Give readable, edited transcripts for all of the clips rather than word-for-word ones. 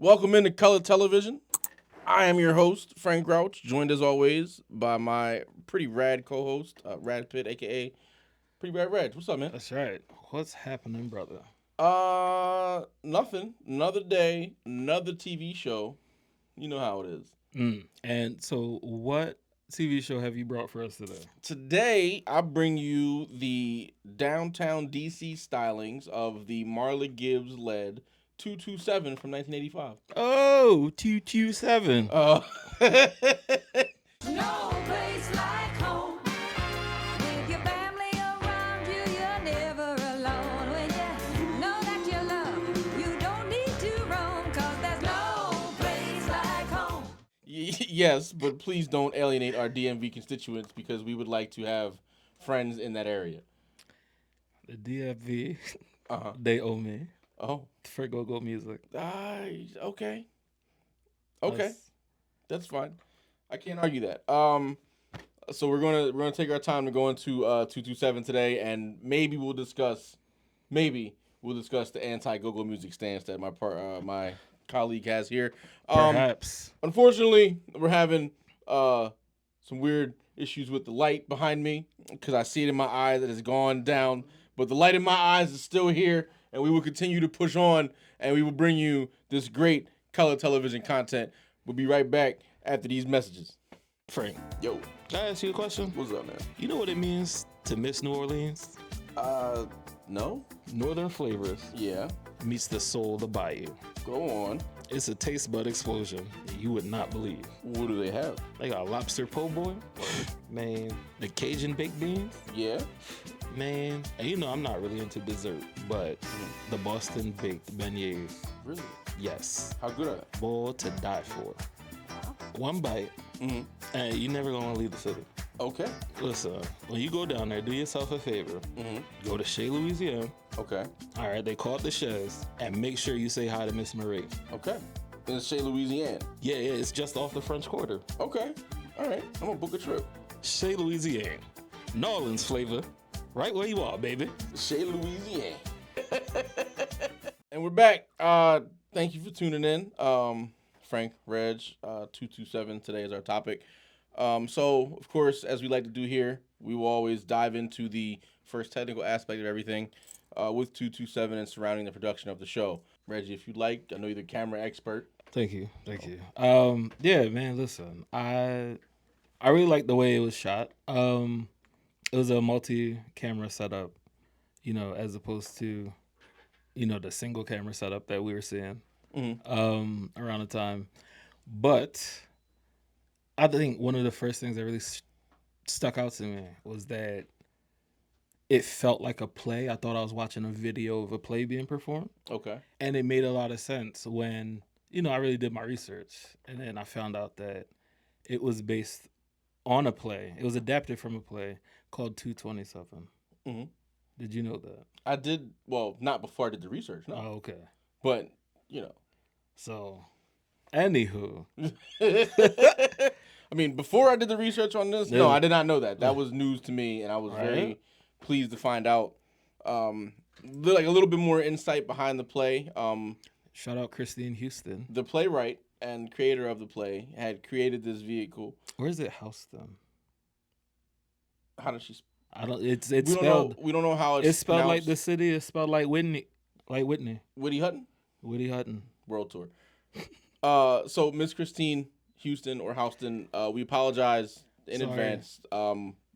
Welcome into Color Television. I am your host, Frank Grouch, joined as always by my pretty rad co-host, Rad Pitt, aka Pretty Rad Reg. What's up, man? That's right. What's happening, brother? Nothing. Another day, another TV show. You know how it is. And so, what TV show have you brought for us today? Today, I bring you the downtown DC stylings of the Marla Gibbs led 227 from 1985. Oh, 227. No place like home. With your family around you, you're never alone. When you know that you're loved, you don't need to roam. 'Cause there's no place like home. Yes, but please don't alienate our DMV constituents because we would like to have friends in that area. The DFV, Uh-huh. they owe me Oh. for go music. Okay. Okay. That's- That's fine. I can't argue that. So we're gonna take our time to go into 227 today, and maybe we'll discuss the anti go-go music stance that my colleague has here. Perhaps. Unfortunately, we're having some weird issues with the light behind me because I see it in my eye that it's gone down, but the light in my eyes is still here, and we will continue to push on, and we will bring you this great color television content. We'll be right back after these messages. Frank, Yo, can I ask you a question? what's up, man? You know what it means to miss New Orleans? No? Northern flavors Yeah, meets the soul of the bayou. go on. It's a taste bud explosion that you would not believe. What do they have? They got lobster po' boy, man, the Cajun baked beans, Yeah? man. And you know I'm not really into dessert, but the Boston baked beignets, Really? yes, How good are they? boy to die for. One bite, Mm-hmm. and you never gonna leave the city. Okay. Listen, when you go down there, do yourself a favor. Mm-hmm. Go to Shea, Louisiana. Okay. All right, they call it the Shays, and make sure you say hi to Miss Marie. Okay. In Shea, Louisiana. Yeah, it's just off the French Quarter. Okay. All right. I'm gonna book a trip. Shea, Louisiana, New Orleans flavor, right where you are, baby. Shea, Louisiana. And we're back. Thank you for tuning in. Frank, Reg, 227 today is our topic. So, of course, as we like to do here, we will always dive into the first technical aspect of everything with 227 and surrounding the production of the show. Reggie, if you'd like, I know you're the camera expert. Thank you. Yeah, man. Listen, I really like the way it was shot. It was a multi-camera setup, as opposed to, the single camera setup that we were seeing around the time. But I think one of the first things that really stuck out to me was that it felt like a play. I thought I was watching a video of a play being performed. Okay. And it made a lot of sense when, I really did my research. And then I found out that it was based on a play. It was adapted from a play called 227. Mm-hmm. Did you know that? I did, well, not before I did the research, no. Oh, okay. But, So, anywho. I mean, before I did the research on this, no, Yeah. I did not know that. That was news to me, and I was very Right. pleased to find out like a little bit more insight behind the play. Shout out Christine Houston. The playwright and creator of the play had created this vehicle. Where is it housed then? How does she? I don't. It's We don't spelled. know. We don't know how it's, It's spelled like the pronounced. city. It's spelled like Whitney. Like Whitney. Whitney Hutton Whitney Hutton. World Tour. So Miss Christine Houston or Houston, we apologize in Sorry. advance.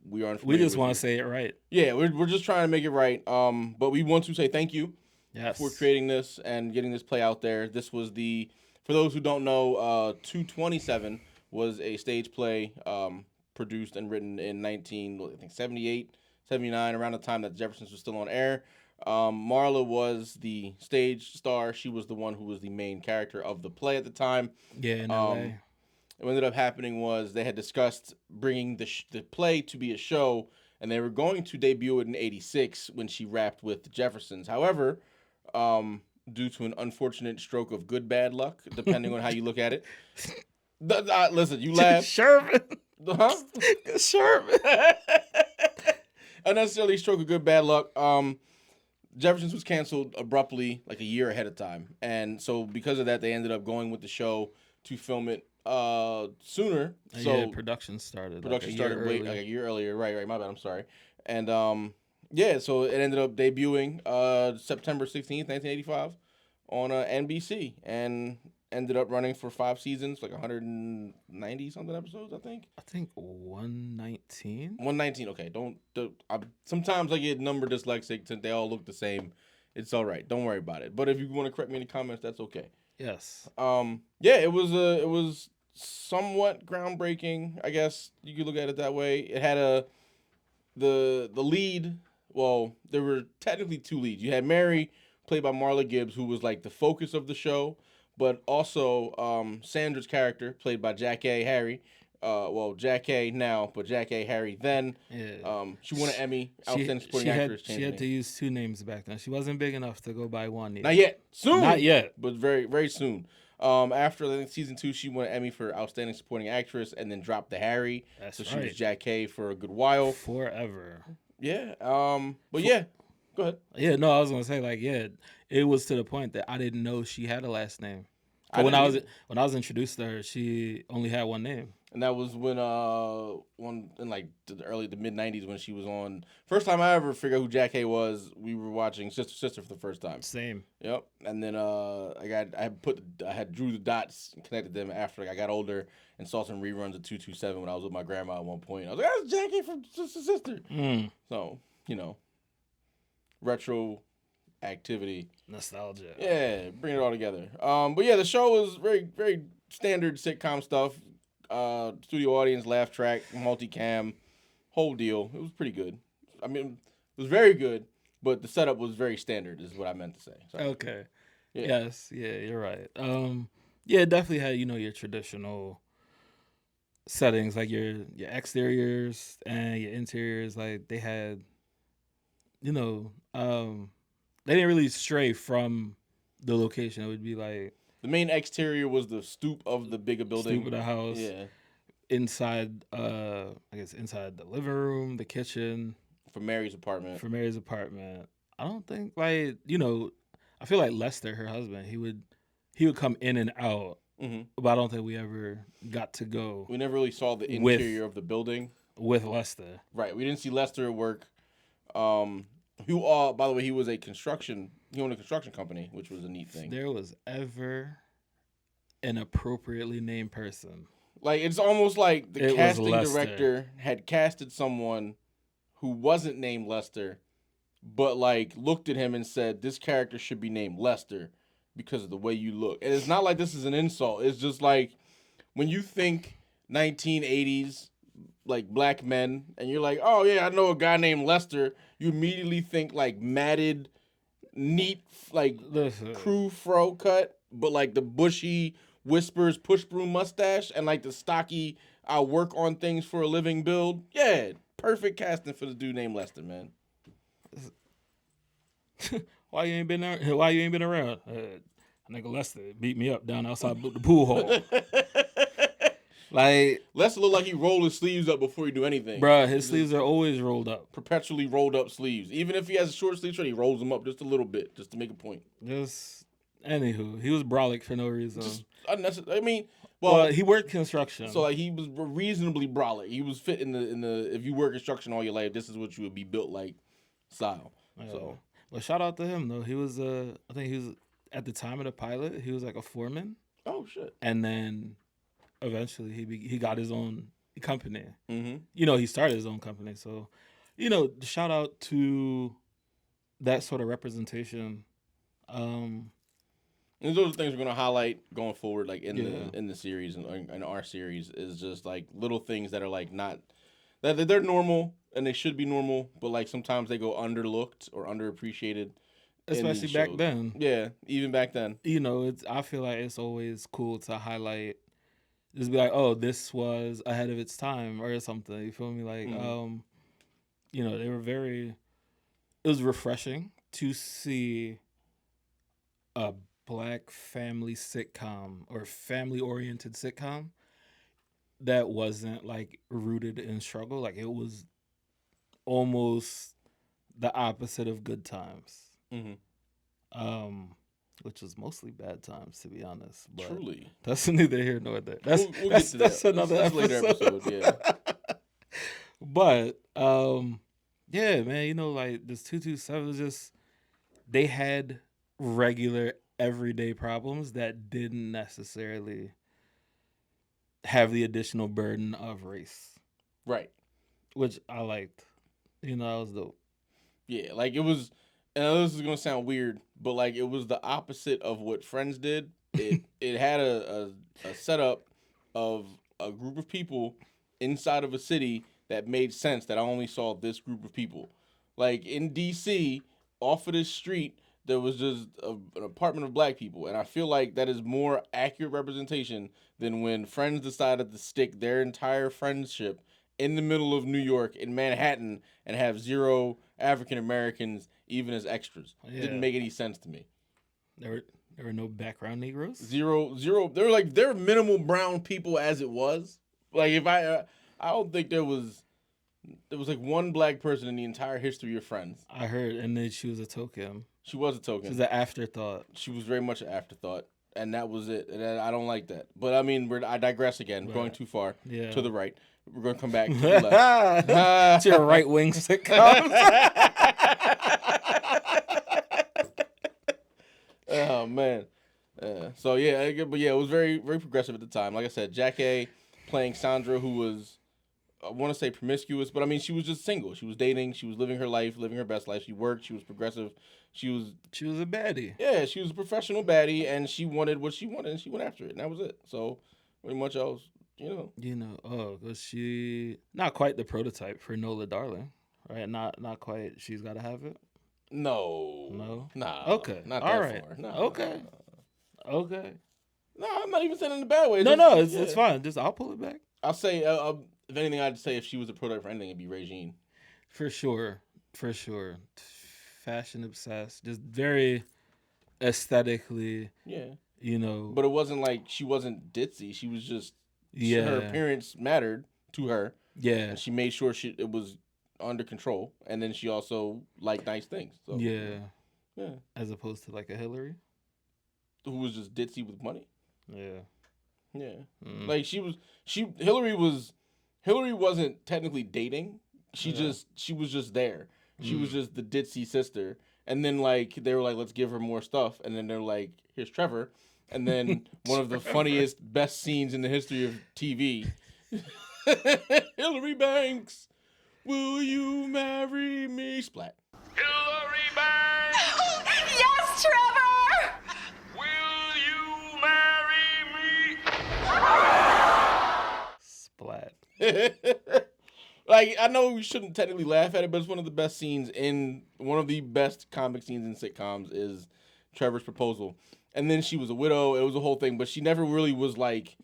We are. We just want to say it right. Yeah, we're just trying to make it right. But we want to say thank you Yes. for creating this and getting this play out there. This was for those who don't know, 227 was a stage play produced and written in 78, 79, around the time that Jeffersons was still on air. Marla was the stage star. She was the one who was the main character of the play at the time. Yeah, in LA. What ended up happening was they had discussed bringing the play to be a show, and they were going to debut it in '86 when she rapped with the Jeffersons. However, due to an unfortunate stroke of good bad luck, depending on how you look at it, listen, you laugh, Sherman. huh? Sherman. Unnecessarily stroke of good bad luck. Jeffersons was canceled abruptly, like a year ahead of time, and so because of that, they ended up going with the show to film it sooner. So yeah, production started production like a year started earlier. like a year earlier. Right. My bad. I'm sorry. And yeah, so it ended up debuting September 16th, 1985, on NBC, and ended up running for 5 seasons, like 190 something episodes, I think. I think 119. 119. Okay, sometimes I get number dyslexic since they all look the same. It's all right. Don't worry about it. But if you want to correct me in the comments, that's okay. Yes. Yeah, it was somewhat groundbreaking. I guess you could look at it that way. It had the lead. Well, there were technically two leads. You had Mary, played by Marla Gibbs, who was like the focus of the show, but also Sandra's character, played by Jack A. Harry. Well, Jack A. now, but Jack A. Harry then. Yeah. She won an Emmy, Outstanding Supporting Actress. She had to use two names back then. She wasn't big enough to go by one. Not yet. Soon. Not yet. But very, very soon. After I think season 2, she won an Emmy for Outstanding Supporting Actress, and then dropped to Harry. That's so she right. was Jack K for a good while. Forever. Yeah. But yeah, go ahead. Yeah, no, I was gonna say like, yeah, it was to the point that I didn't know she had a last name. I When didn't I was introduced to her, she only had one name. And that was when one in like the mid '90s when she was on. First time I ever figured out who Jack Hay was, we were watching Sister for the first time. Same. Yep. And then I had drew the dots and connected them after I got older and saw some reruns of 227 when I was with my grandma at one point. I was like, that's Jackie from Sister. So, retro activity. Nostalgia. Yeah, bring it all together. But yeah, the show was very, very standard sitcom stuff. Studio audience, laugh track, multicam, whole deal. It was pretty good. I mean, it was very good, but the setup was very standard, is what I meant to say. So, Okay. yeah. Yes. Yeah, you're right. Yeah, it definitely had your traditional settings, like your exteriors and your interiors. Like they had, they didn't really stray from the location. It would be like The main exterior was the stoop of the bigger building. stoop of the house. Yeah, Inside, I guess inside the living room, the kitchen. for Mary's apartment. For Mary's apartment. I don't think I feel like Lester, her husband, he would come in and out, but I don't think we ever got to go We never really saw the With- interior of the building. with Lester. Right, we didn't see Lester at work. Who, by the way, he owned a construction company, which was a neat thing. There was ever an appropriately named person. Like, it's almost like the It was casting Lester. director had casted someone who wasn't named Lester, but like looked at him and said, "This character should be named Lester because of the way you look." And it's not like this is an insult. It's just like when you think 1980s like black men, and you're like, "Oh yeah, I know a guy named Lester." You immediately think like matted, neat, like Listen, crew fro cut, but like the bushy whispers push broom mustache and like the stocky I work on things for a living build. Yeah, perfect casting for the dude named Lester, man. why you ain't been there? Why you ain't been around? Nigga Lester beat me up down outside the pool hall. Like, Lester look like he rolled his sleeves up before he do anything. bruh, his sleeves are always rolled up. Perpetually rolled up sleeves. Even if he has a short sleeve shirt, he rolls them up just a little bit, just to make a point. Just anywho, he was brolic for no reason. Just unnecessary. I mean, well, he worked construction. so like he was reasonably brolic. He was fit in the if you work construction all your life, this is what you would be built like style. Yeah. So But shout out to him though. He was I think he was at the time of the pilot, he was like a foreman, oh shit. and then eventually he got his own company. Mm-hmm. He started his own company. So, shout out to that sort of representation. And those are things we're gonna highlight going forward, like in Yeah. the series and in our series, is just like little things that are like not that they're normal and they should be normal, but like sometimes they go underlooked or underappreciated. in Especially these back shows. then. Yeah, even back then. I feel like it's always cool to highlight, just be like, oh, this was ahead of its time or something. You feel me? Like, they were it was refreshing to see a black family sitcom or family oriented sitcom that wasn't like rooted in struggle. Like it was almost the opposite of Good Times. which was mostly bad times, to be honest. But Truly. that's neither here nor there. That's We'll that's, get to that's that. another That's episode. later episode, yeah. But yeah, man, you know, like this 227 was just they had regular everyday problems that didn't necessarily have the additional burden of race, Right. which I liked. You know, that was dope. Yeah, like it was, and I know this is gonna sound weird, but like it was the opposite of what Friends did. It had a setup of a group of people inside of a city that made sense that I only saw this group of people. Like in DC, off of this street, there was just an apartment of black people, and I feel like that is more accurate representation than when Friends decided to stick their entire friendship in the middle of New York in Manhattan and have 0 African Americans even as extras. Yeah. Didn't make any sense to me. There were no background Negroes. Zero. There were minimal brown people as it was. Like if I don't think there was like one black person in the entire history of Friends. I heard, and then she was a token. She was a She token. was an afterthought. She was very much an afterthought, and that was it. And I don't like that. But I mean, I digress again. Right. Going too far Yeah. to the right. We're going to come back to the left. It's your right wing sitcom. Oh man. So yeah, but yeah, it was very very progressive at the time. Like I said, Jack A playing Sandra, who was, I want to say promiscuous, but I mean she was just single. She was dating. She was living her life, living her best life. She worked. She was progressive. She was a baddie. Yeah, she was a professional baddie, and she wanted what she wanted, and she went after it, and that was it. So pretty much else, you know. Was she not quite the prototype for Nola Darling, right? Not quite. She's got to have it. No. Nah. Okay. Not All that right. far. Nah. Okay. Okay. No, I'm not even saying it in a bad way. No, Just- it's fine. Just I'll pull it back. I'll say, if anything, I'd say if she was a prototype for anything, it'd be Regine. For sure. Fashion obsessed, just very aesthetically, Yeah. you know. But it wasn't like she wasn't ditzy. She was just, Yeah. her appearance mattered to her, Yeah. and she made sure it was under control. And then she also liked nice things. So Yeah. Yeah. As opposed to like a Hillary. Who was just ditzy with money. Yeah. Yeah. Mm. Like Hillary wasn't technically dating. She was just there. She was just the ditzy sister. And then like they were like, let's give her more stuff. And then they're like, here's Trevor. And then one of the funniest, best scenes in the history of TV. Hillary Banks, will you marry me? Splat. Hillary Banks, Yes, Trevor! will you marry me? Splat. Like, I know we shouldn't technically laugh at it, but it's one of the best comic scenes in sitcoms is Trevor's proposal. And then she was a widow. It was a whole thing, but she never really was like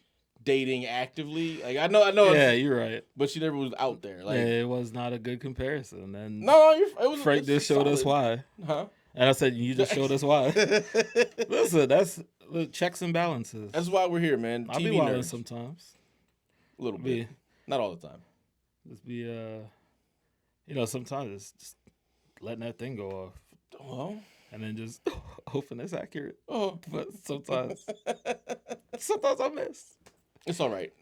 dating actively. Like I know. Yeah, you're right. But she never was out there. Like It was not a good comparison. And no, it was. Frank just showed us why. Huh? And I said, you just showed us why. Listen, that's the checks and balances. That's why we're here, man. I'll be TV wilding nerds. sometimes. A little Be- bit, not all the time. Just be, sometimes it's just letting that thing go off. Well, And then just hoping it's accurate. oh, But sometimes I miss. it's all right.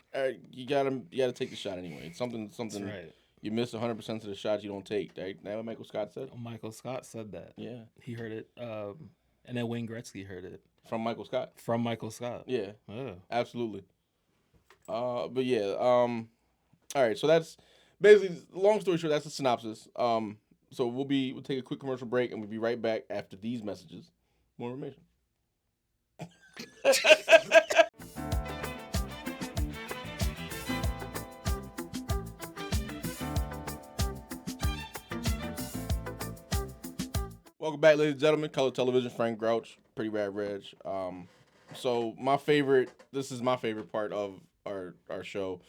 You gotta take the shot anyway. It's something. That's right. You miss 100% of the shots you don't take. Right? That what Michael Scott said. Michael Scott said that. Yeah, He heard it. And then Wayne Gretzky heard it from Michael Scott. from Michael Scott. Yeah, Yeah. absolutely. But yeah. All right. So that's basically, long story short, that's the synopsis. So we'll take a quick commercial break, and we'll be right back after these messages. More information. Welcome back, ladies and gentlemen. Color Television, Frank Grouch, Pretty Rad Reg. So this is my favorite part of our show.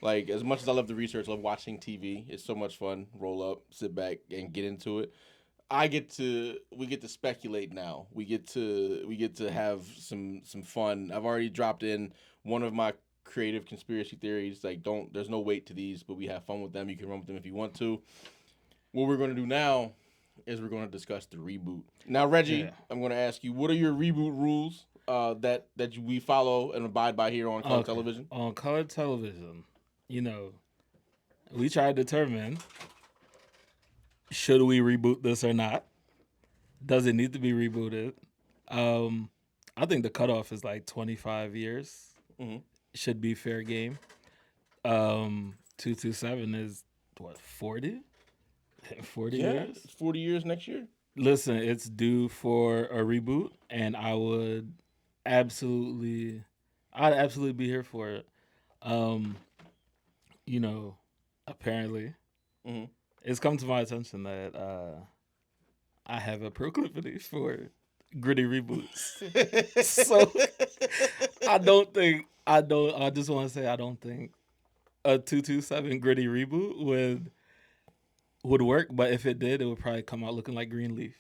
Like, as much as I love the research, I love watching TV. It's so much fun. Roll up, sit back, and get into it. We get to speculate now. We get to have some fun. I've already dropped in one of my creative conspiracy theories. Like, there's no weight to these, but we have fun with them. You can run with them if you want to. What we're going to do now is we're going to discuss the reboot. Now, Reggie, Yeah. I'm going to ask you, what are your reboot rules that we follow and abide by here on color Okay. television? On color television, we try to determine should we reboot this or not. Does it need to be rebooted? I think the cutoff is like 25 years. Mhm. Should be fair game. 227 is what, 40? 40 Yeah, years? it's 40 years next year. Listen, it's due for a reboot, and I'd absolutely be here for it. Apparently, Mhm. it's come to my attention that I have a proclivity for gritty reboots. So I just want to say I don't think a 227 gritty reboot would work, but if it did, it would probably come out looking like Greenleaf.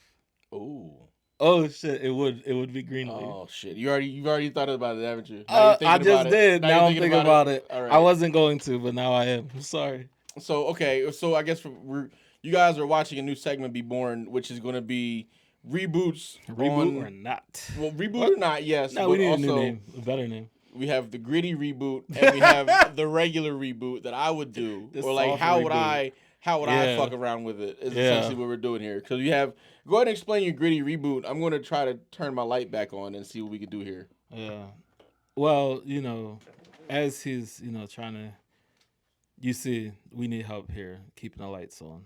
Ooh. Oh shit, it would be Greenleaf. Oh shit! You've already thought about it, haven't you? Now you're thinking I about just it. did. Now Now you're I'm thinking about it. All right. I wasn't going to, but now I am. I'm sorry. So okay, so I guess you guys are watching a new segment be born, which is going to be reboots. Reboot on, or not? Well, reboot or not? Yes. No, but we need also, a new name, a better name. We have the gritty reboot and we have the regular reboot that I would do, The or like soft how would reboot. I Yeah. fuck around with it? Is Yeah. essentially what we're doing here. Because you have go ahead and explain your gritty reboot. I'm going to try to turn my light back on and see what we can do here. Yeah. Well, as he's, trying to, you see, we need help here keeping the lights on.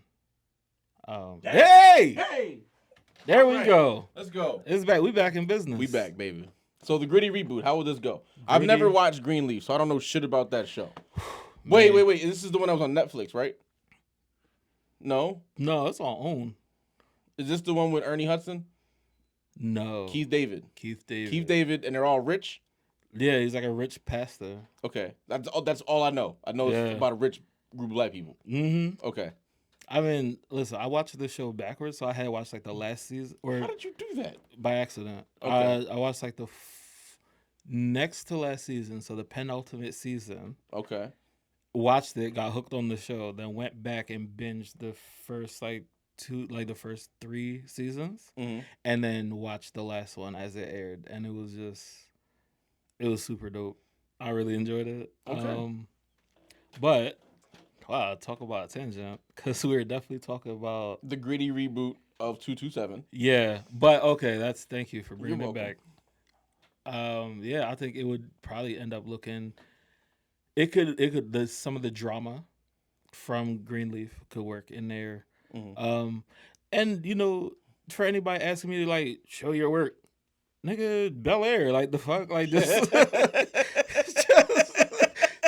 Hey! Hey, There we Alright. go. let's go. It's back. We back in business. We back, baby. So the gritty reboot. How will this go? I've Gritty. never watched Greenleaf, so I don't know shit about that show. Wait. This is the one that was on Netflix, right? No. No, it's on own. Is this the one with Ernie Hudson, No. Keith David, Keith David. and they're all rich? Yeah, he's like a rich pastor. Okay, that's all I know. I know Yeah. it's about a rich group of black people. Mm-hmm. Okay. I mean, listen, I watched the show backwards, so I had to watch like the last season, or How did you do that? by accident. Okay. I watched like the next to last season, so the penultimate season. Okay. Watched it, got hooked on the show, then went back and binged the first the first 3 seasons, Mhm. and then watched the last one as it aired, and it was super dope. I really enjoyed it. Okay. But wow, talk about a tangent, because we were definitely talking about The gritty reboot of 227. yeah. But okay, thank you for bringing You're it back. Yeah, I think it would probably end up looking. It could some of the drama from Greenleaf could work in there. Mhm. And for anybody asking me to like show your work, nigga, Bel Air, like the fuck, like this.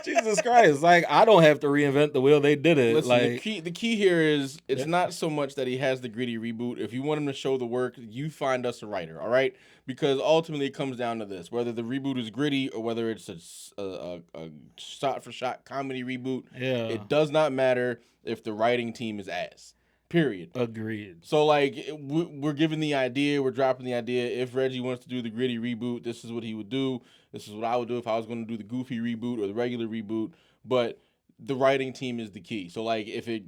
Jesus Christ, like I don't have to reinvent the wheel. They did it. Listen, like the key here is it's Yeah. not so much that he has the gritty reboot. If you want him to show the work, you find us a writer, all right? Because ultimately it comes down to this: whether the reboot is gritty or whether it's a shot for shot comedy reboot. yeah, It does not matter if the writing team is ass. Period. agreed. So like we're giving the idea, we're dropping the idea. If Reggie wants to do the gritty reboot, this is what he would do. This is what I would do if I was going to do the goofy reboot or the regular reboot. But the writing team is the key. So like if the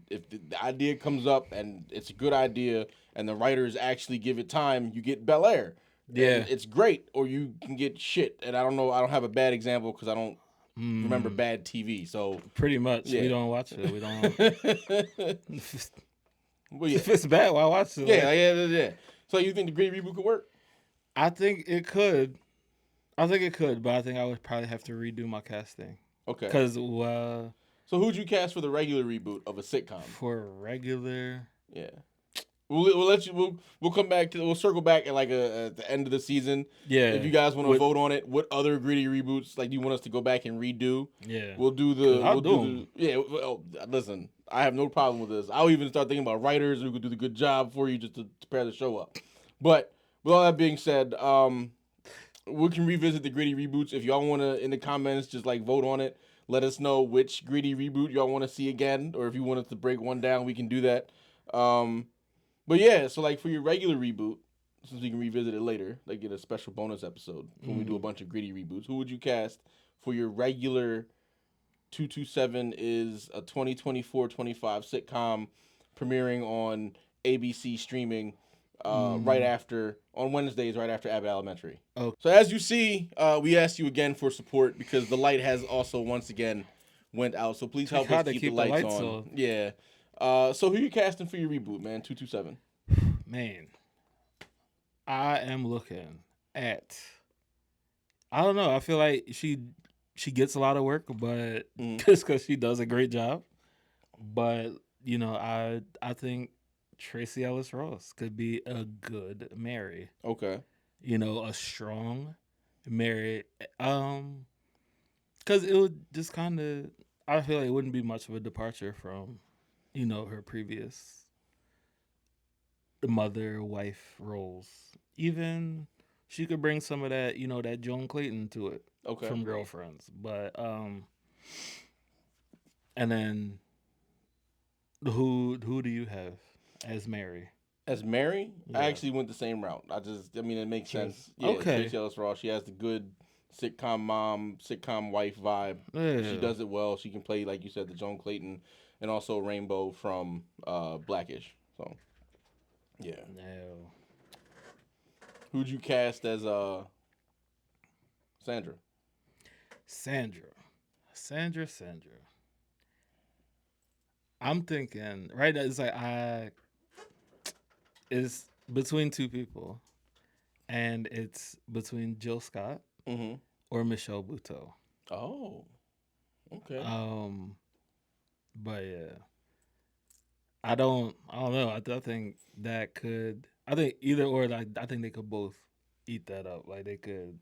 idea comes up and it's a good idea and the writers actually give it time, you get Bel Air. Yeah. And it's great, or you can get shit. And I don't know. I don't have a bad example because I don't remember bad TV. So Pretty much, Yeah. we don't watch it. We don't. well, yeah. If it's bad, why watch it? Yeah, Like, yeah. So you think the gritty reboot could work? I think it could. But I think I would probably have to redo my casting. Okay. Because So who'd you cast for the regular reboot of a sitcom? for regular, Yeah. We'll let you. We'll come back to. We'll circle back at at the end of the season. yeah. If you guys want to What- vote on it, what other gritty reboots like do you want us to go back and redo? yeah, We'll do the. I'll We'll do do the. Yeah. Well, listen, I have no problem with this. I'll even start thinking about writers who could do the good job for you just to pair the show up. But with all that being said, we can revisit the gritty reboots if y'all want to in the comments. Just like vote on it. Let us know which gritty reboot y'all want to see again, or if you want us to break one down, we can do that. But yeah, so like for your regular reboot, since we can revisit it later, like get a special bonus episode when we do a bunch of gritty reboots. Who would you cast for your regular 227 is a 2024-25 sitcom premiering on ABC streaming right after on Wednesdays, right after Abbott Elementary. Oh. So as you see, we asked you again for support because the light has also once again went out. So please help us Gotta keep keep the the lights lights on. on. Yeah. So who you casting for your reboot, man? 227. Man, I am looking at. I don't know. I feel like she gets a lot of work, but just because she does a great job. But you know, I think Tracy Ellis Ross could be a good Mary. Okay. You know, a strong Mary. Because it would just kind of. I feel like it wouldn't be much of a departure from, you know, her previous mother wife roles. Even she could bring some of that, you know, that Joan Clayton to it Okay. from Girlfriends. But and then who do you have as Mary? As Mary, I Yeah. actually went the same route. I mean, it makes sense. Yeah, Okay. Tracee Ellis Ross. She has the good sitcom mom, sitcom wife vibe. Yeah. She does it well. She can play, like you said, the Joan Clayton and also Rainbow from Blackish. So, yeah. No. Who'd you cast as Sandra? Sandra. I'm thinking right now. It's like it's between two people, and it's between Jill Scott Mm-hmm. or Michelle Buteau. Oh, okay. But yeah, I don't know. I think that could. I think either or. Like I think they could both eat that up. Like they could.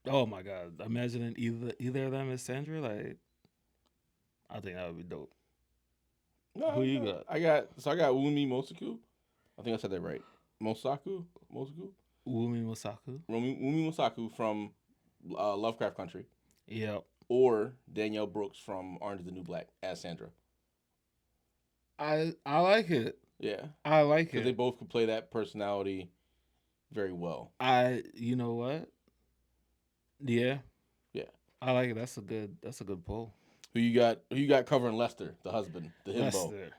Oh my god! Imagining either of them as Sandra. Like I think that would be dope. No, Who you no. got? I got Wumi Mosaku. I think I said that right. Mosaku. Wumi Mosaku. Wumi Mosaku from Lovecraft Country. Yep. Or Danielle Brooks from Orange is the New Black as Sandra. I like it. Yeah. I like Because it. they both could play that personality very well. You know what? Yeah. Yeah. I like it. That's a good poll. Who you got covering Lester, the husband, the himbo? Lester.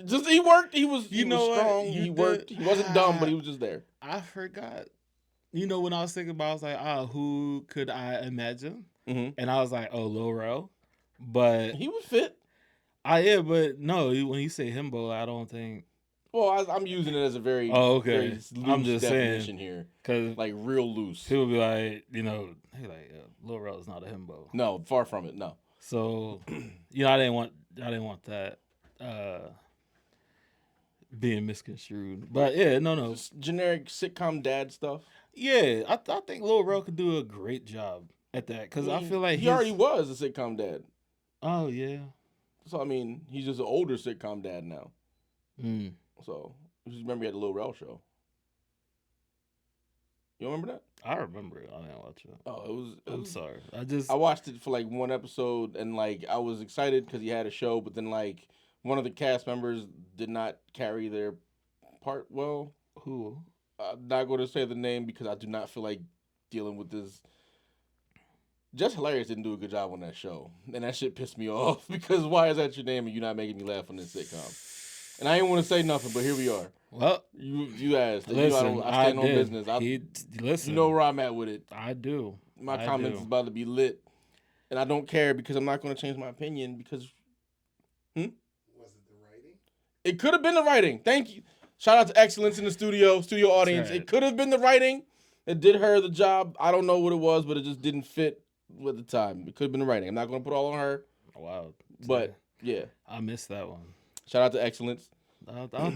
Just he worked. He was You know what? strong. You He worked. did- He wasn't dumb, but he was just there. I forgot. You know, when I was thinking about, I was like, who could I imagine? Mm-hmm. And I was like, Lil Rel. But He was fit. but no, when you say himbo, I don't think. Well, I'm using it as a very, Okay. very loose I'm just definition saying, here. because Like real loose. people be like, you know, hey, like Lil Rel is not a himbo. No, far from it. No. So, you know, I didn't want that being misconstrued. But yeah, no. Just generic sitcom dad stuff. Yeah, I think Lil Rel could do a great job at that because I feel like he already was a sitcom dad. Oh yeah. So I mean, he's just an older sitcom dad now. Mm. So you just remember he had the Lil Rel show. You remember that? I remember it. I didn't watch it. Oh, it was. I'm sorry. I watched it for like one episode and like I was excited because he had a show, but then like one of the cast members did not carry their part well. Who? I'm not going to say the name because I do not feel like dealing with this. Just Hilarious didn't do a good job on that show, and that shit pissed me off because why is that your name and you're not making me laugh on this sitcom? And I didn't want to say nothing, but here we are. Well, You asked. listen, I stand on did. business. Listen, You know where I'm at with it. I do. My I comments do. is about to be lit, and I don't care because I'm not going to change my opinion because. Was it the writing? It could have been the writing. Thank you. Shout out to Excellence in the studio audience. right. It could have been the writing. It did her the job. I don't know what it was, but it just didn't fit with the time. It could have been the writing. I'm not going to put all on her, Wow. but yeah. I missed that one. Shout out to Excellence.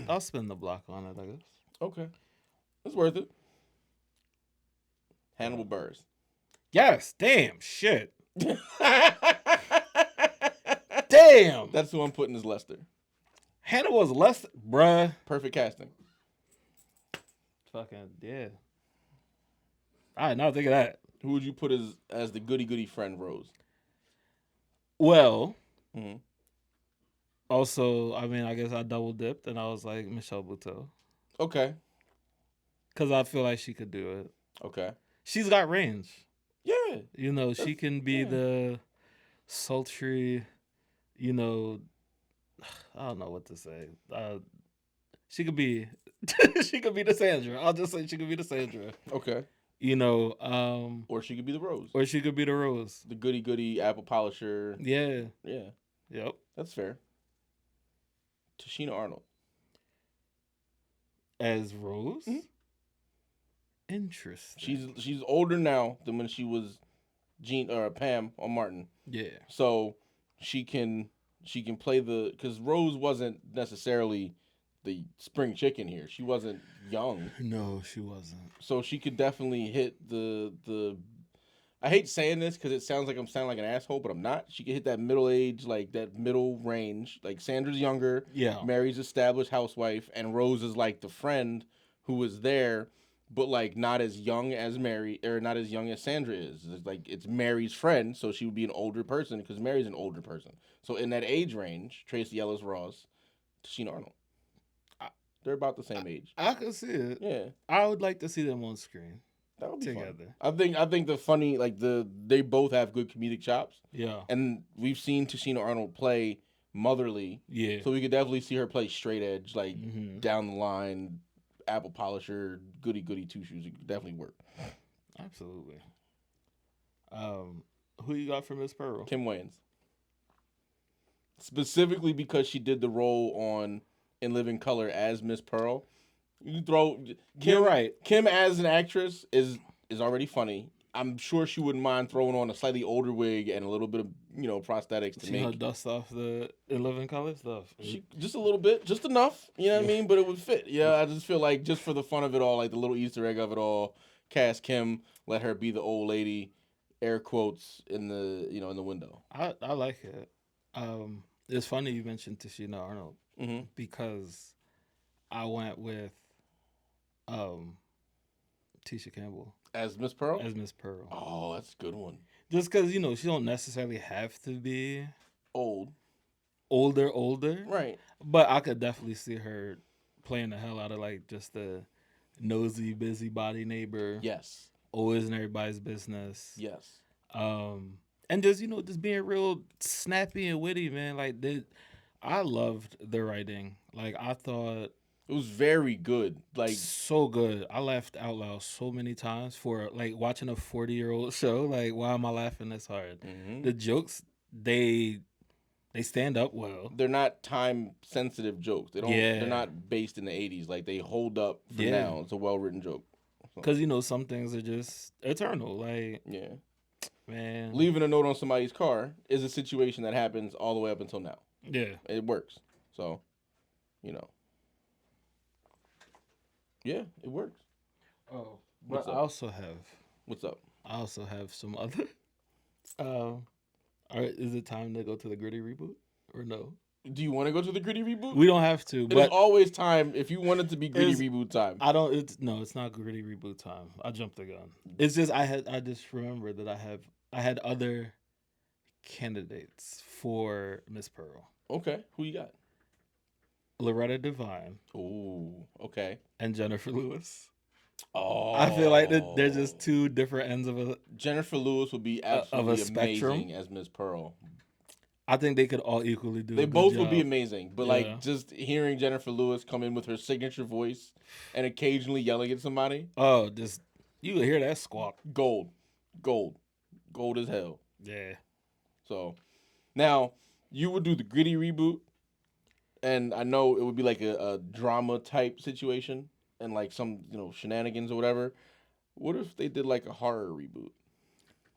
I'll spin the block on it, I guess. Okay. It's worth it. Hannibal Buress. Yes. Damn. Shit. Damn. Damn. That's who I'm putting as Lester. Hannibal's less, bruh. Perfect casting. Fucking yeah. All right, now think of that. Who would you put as the goody friend Rose? Well, Mhm. also, I mean, I guess I double dipped and I was like Michelle Buteau Okay. because I feel like she could do it. Okay. She's got range. Yeah. You know, she can be yeah. the sultry, you know, I don't know what to say. She could be, she could be the Sandra. I'll just say she could be the Sandra. Okay. You know, Or she could be the Rose. or she could be the Rose. The goody goody apple polisher. Yeah. Yeah, Yep. that's fair. Tashina Arnold. As Rose. Mhm. Interesting. She's older now than when she was Jean or Pam on Martin. Yeah. So she can play because Rose wasn't necessarily the spring chicken here. She wasn't young, No, she wasn't. so she could definitely hit the. I hate saying this because it sounds like I'm sounding like an asshole, but I'm not. She could hit that middle age, like that middle range. Like Sandra's younger, Yeah. Mary's established housewife, and Rose is like the friend who was there, but like not as young as Mary or not as young as Sandra is. It's like it's Mary's friend, so she would be an older person because Mary's an older person. So in that age range, Tracy Ellis Ross, Tashina Arnold, they're about the same age. I could see it. Yeah, I would like to see them on screen that would be together. fun. I think the funny like they both have good comedic chops, Yeah. and we've seen Tashina Arnold play motherly, Yeah. so we could definitely see her play straight edge, like Mhm. down the line, apple polisher, goody goody two shoes. It could definitely work. Absolutely. Who you got for Miss Pearl? Kim Wayans. Specifically because she did the role on In Living Color as Miss Pearl. You throw Kim, You're right. Kim as an actress is already funny. I'm sure she wouldn't mind throwing on a slightly older wig and a little bit of prosthetics to She gonna make dust off the 11 color stuff. just a little bit, just enough. You know what I mean? But it would fit. Yeah, I just feel like just for the fun of it all, like the little Easter egg of it all, cast Kim, let her be the old lady, air quotes in the in the window. I like it. It's funny you mentioned Tashina Arnold Mm-hmm. because I went with Tisha Campbell As Miss Pearl. as Miss Pearl. Oh, that's a good one. Just because she don't necessarily have to be Old. older, Right. but I could definitely see her playing the hell out of like just the nosy, busybody neighbor, Yes. always in everybody's business. Yes. And just just being real snappy and witty, man. Like I loved the writing. Like I thought It was very good. Like so good. I laughed out loud so many times for like watching a 40-year-old show. Like why am I laughing this hard? mhm. The jokes they stand up well. They're not time sensitive jokes. They don't. Yeah. They're not based in the '80s. Like they hold up for Yeah. now. It's a well written joke. Because some things are just eternal. Like Yeah. man, Leaving a note on somebody's car is a situation that happens all the way up until now. yeah. It works. So, yeah, it works. Oh, What's but up? What's up? I also have some other. All right, is it time to go to the gritty reboot or no? Do you want to go to the gritty reboot? We don't have to, There's but always time if you want it to be gritty Is- reboot time. I don't. It's not gritty reboot time. I jumped the gun. It's just I just remembered that I had other candidates for Miss Pearl, Okay, who you got? Loretta Devine Ooh, okay. and Jennifer Lewis. Oh, I feel like they're just two different ends of a. Jennifer Lewis would be of a absolutely spectrum. amazing as Miss Pearl. I think they could all equally do. They a good both would be job. amazing, but Yeah. like just hearing Jennifer Lewis come in with her signature voice and occasionally yelling at somebody, Oh, just you would hear that squawk. gold as hell. Yeah. So now you would do the gritty reboot, and I know it would be like a drama type situation and like some shenanigans or whatever. What if they did like a horror reboot?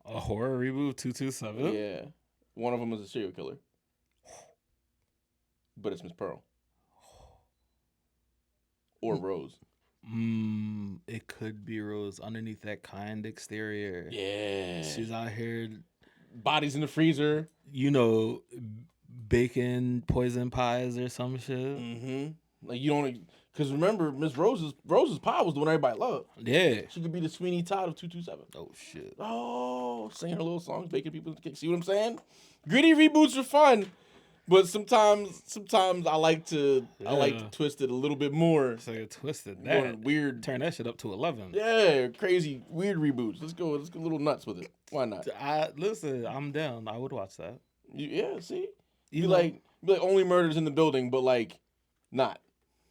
A horror reboot 227. Yeah, one of them is a serial killer, but it's Miss Pearl or Rose. It could be Rose underneath that kind exterior. Yeah, She's out here, bodies in the freezer. baking poison pies or some shit. Mm-hmm. Like you don't, because remember, Miss Rose's pie was the one everybody loved. Yeah. She could be the Sweeney Todd of 227. Oh shit. Oh, singing her little songs, baking people. See what I'm saying? Gritty reboots are fun, but sometimes I like to Yeah. twist it a little bit more. So you twisted Go that. weird, Turn that shit up to 11. yeah, crazy, weird reboots. Let's go a little nuts with it. Why not? Listen, I'm down. I would watch that. Yeah, see, You be know- like like only murders in the building, but like not.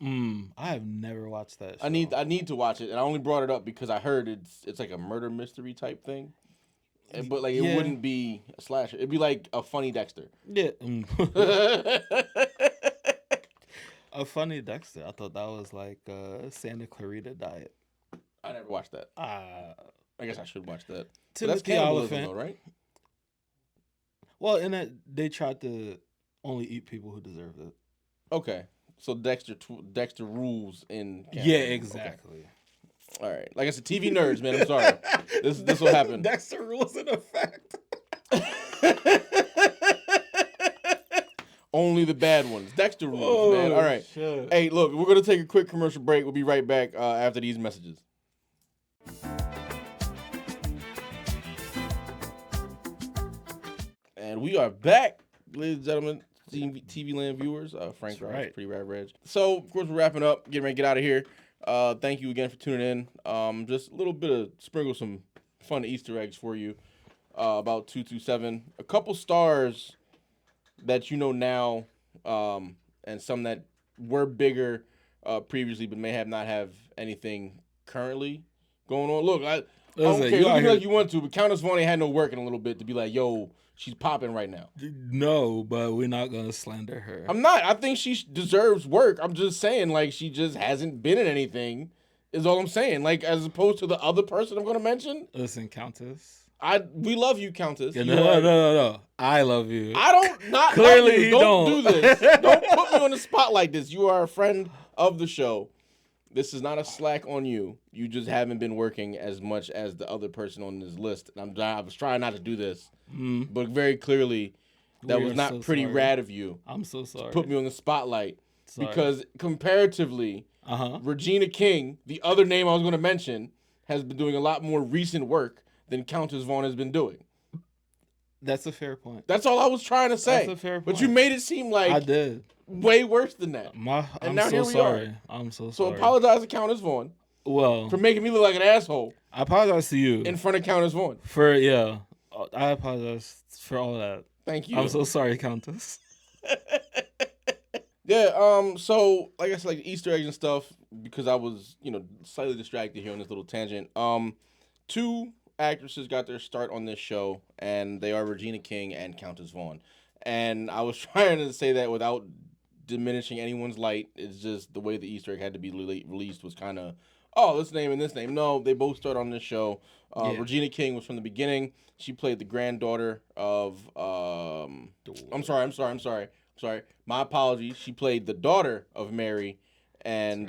I have never watched that show. I need to watch it, and I only brought it up because I heard it's like a murder mystery type thing. But like it Yeah. wouldn't be a slasher. It'd be like a funny Dexter. Yeah. A funny Dexter. I thought that was like Santa Clarita Diet. I never watched that. I guess I should watch that. But that's Timothy cannibalism, Oliphant. though, right? Well, in that they tried to only eat people who deserved it. Okay, so Dexter rules in. Yeah, cannibalism. exactly. Okay. All right, like I said, TV nerds, man. I'm sorry. This will happen. Dexter rules in effect. Only the bad ones. Dexter rules, man. All right. Shit. Hey, look, we're gonna take a quick commercial break. We'll be right back after these messages. And we are back, ladies and gentlemen, TV Land viewers. Frank, That's right. Pretty Rad Reg. So, of course, we're wrapping up, getting ready to get out of here. Thank you again for tuning in. Just a little bit of sprinkle some fun Easter eggs for you about 227. A couple stars that you know now, and some that were bigger previously, but may have not have anything currently going on. Look, I don't Listen, care. you You out can be here- like you want to, but Countess Vaughn ain't had no work in a little bit to be like, yo, she's popping right now. No, but we're not gonna slander her. I'm not. I think she deserves work. I'm just saying, like, she just hasn't been in anything, is all I'm saying. Like, as opposed to the other person I'm going to mention. Listen, Countess. We love you, Countess. Yeah, You no, are- no. I love you. I don't not Clearly love you. you Don't do don't. this. Don't put me on the spot like this. You are a friend of the show. This is not a slack on you. You just haven't been working as much as the other person on this list. And I was trying not to do this, but very clearly, that We was are not so pretty sorry. rad of you. I'm so sorry. Put me on the spotlight Sorry. because comparatively, Regina King, the other name I was going to mention, has been doing a lot more recent work than Countess Vaughn has been doing. That's a fair point. That's all I was trying to say. That's a fair But you point. made it seem like I did. way worse than that. I'm now so here we sorry. are. I'm so So sorry. apologize to Countess Vaughn Well, for making me look like an asshole I apologize to you in front of Countess Vaughn. I apologize for all that. Thank you. I'm so sorry, Countess. Yeah, so like I said, like Easter eggs and stuff, because I was, slightly distracted here on this little tangent. Two actresses got their start on this show, and they are Regina King and Countess Vaughn. And I was trying to say that without diminishing anyone's light. It's just the way the Easter egg had to be released was kind of, oh, this name and this name. No, they both start on this show. Yeah. Regina King was from the beginning. She played the granddaughter of, I'm sorry. My apologies. She played the daughter of Mary, and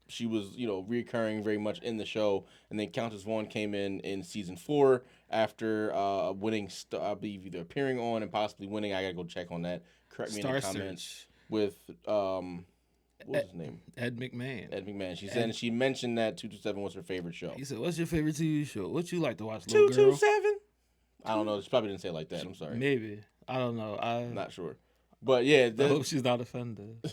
she was, reoccurring very much in the show. And then Countess Vaughn came in season 4 after winning, I believe, either appearing on and possibly winning. I gotta go check on that. Correct me in the comments. Search. With what was his name? Ed McMahon. Ed McMahon. She said she mentioned that 227 was her favorite show. He said, "What's your favorite TV show? What you like to watch, little girl?" 227. I don't know. She probably didn't say it like that. I'm sorry. Maybe. I don't know. I'm not sure. But yeah, I hope she's not offended.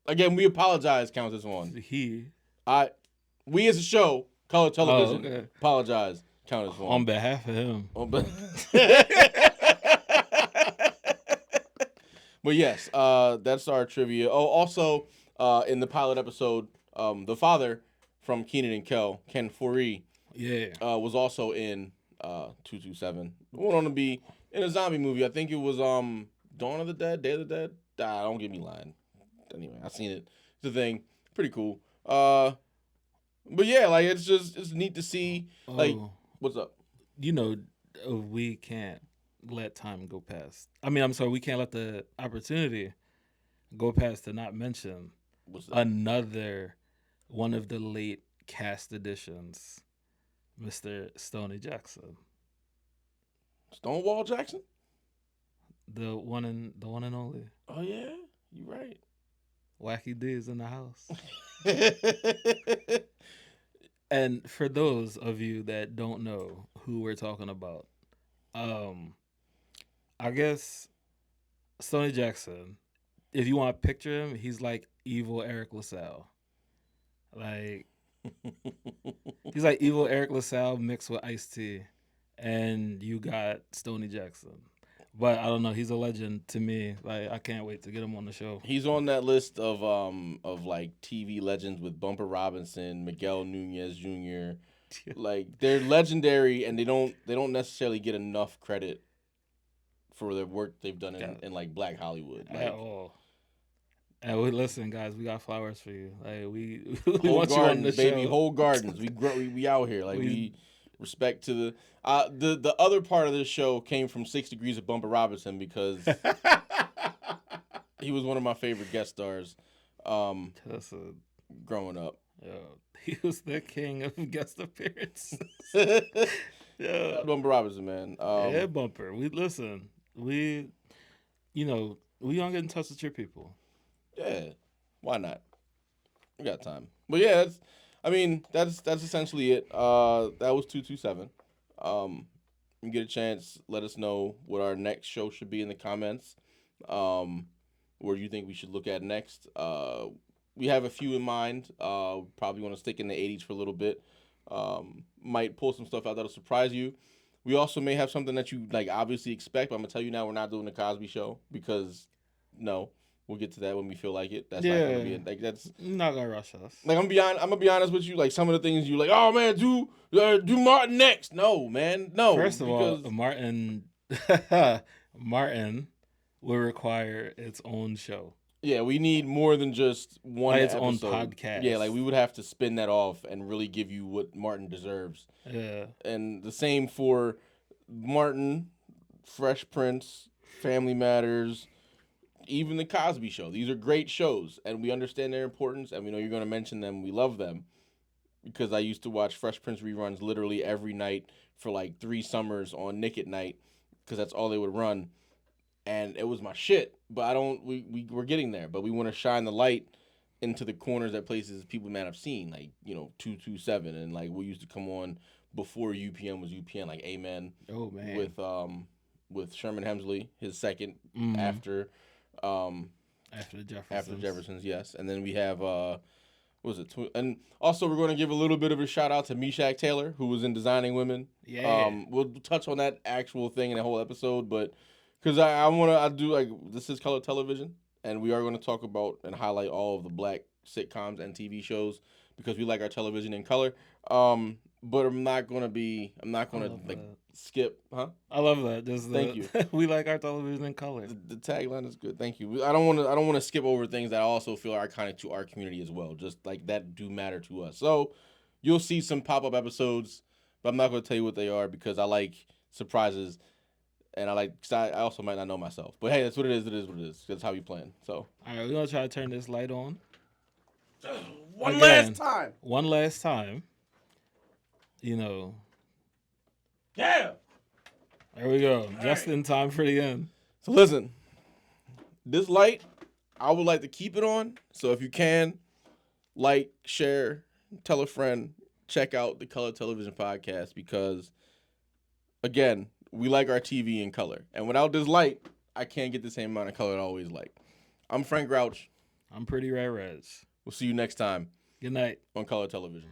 again, we apologize, Countess Vaughn. We as a show, Color Television, okay. apologize, Countess Vaughn. On behalf of him. But yes, that's our trivia. Oh, also, in the pilot episode, the father from Kenan and Kel, Ken Foree, was also in 227. Went on to be in a zombie movie. I think it was Dawn of the Dead, Day of the Dead. Don't get me lying. Anyway, I seen it. It's a thing. Pretty cool. But yeah, like it's neat to see. Like, what's up? We can't let time go past. I'm sorry, we can't let the opportunity go past to not mention another one of the late cast additions, Mr. Stoney Jackson. Stonewall Jackson? The one and only. Oh yeah, you right. Wacky D is in the house. And for those of you that don't know who we're talking about, I guess Stoney Jackson, if you want to picture him, he's like evil Eric LaSalle. Like, he's like evil Eric LaSalle mixed with Ice-T. And you got Stoney Jackson. But I don't know. He's a legend to me. Like I can't wait to get him on the show. He's on that list of like TV legends with Bumper Robinson, Miguel Nunez Jr. Like they're legendary, and they don't necessarily get enough credit for the work they've done in like Black Hollywood. At Like all. And we listen, guys. We got flowers for you. Like we whole want you on gardens, the baby, show. whole gardens. We out here. Like we respect to the other part of this show came from 6 Degrees of Bumper Robinson because he was one of my favorite guest stars That's a, growing up. yo, he was the king of guest appearances. Yeah. Bumper Robinson, man. Yeah, Bumper. We listen. We, we gonna get in touch with your people. Yeah, why not? We got time. But yeah, that's essentially it. That was 227. You get a chance, let us know what our next show should be in the comments. Where do you think we should look at next? We have a few in mind. Probably want to stick in the 80s for a little bit. Might pull some stuff out that'll surprise you. We also may have something that you like obviously expect, but I'm gonna tell you now we're not doing the Cosby Show because no, we'll get to that when we feel like it. That's not gonna be like that's Not gonna rush us. like I'm gonna be honest with you. Like some of the things you like, oh man, do Martin next. No, man, no. First of all, because- Martin will require its own show. yeah, we need more than just one Like its own episode. podcast. Yeah, like we would have to spin that off and really give you what Martin deserves. Yeah. And the same for Martin, Fresh Prince, Family Matters, even the Cosby Show. These are great shows, and we understand their importance, and we know you're going to mention them. We love them because I used to watch Fresh Prince reruns literally every night for like 3 summers on Nick at Night because that's all they would run, and it was my shit. But we're getting there, but we want to shine the light into the corners that places people might have seen, like 227, and like we used to come on before UPN was UPN, like Amen. Oh man. With Sherman Hemsley, his second after After the Jeffersons. after Jefferson's, yes. And then we have what was it? And also we're going to give a little bit of a shout out to Meshack Taylor, who was in Designing Women. Yeah. We'll touch on that actual thing in the whole episode, but because I do like this is color television, and we are going to talk about and highlight all of the black sitcoms and TV shows because we like our television in color. But I'm not gonna like skip, huh? I love that. Thank you. We like our television in color. The tagline is good. Thank you. I don't want to skip over things that I also feel are iconic to our community as well. Just like that do matter to us. So you'll see some pop-up episodes, but I'm not going to tell you what they are because I like surprises, and I also might not know myself. But hey, that's what it is. It is what it is. That's how we plan. So All right, we're gonna try to turn this light on one Again. last time. one last time. Yeah. There we go. Just in time for the end. So listen, this light, I would like to keep it on. So if you can, like, share, tell a friend, check out the Color Television Podcast because, again, we like our TV in color. And without this light, I can't get the same amount of color I always like. I'm Frank Grouch. I'm Pretty Red Reds. We'll see you next time Good night. on Color Television.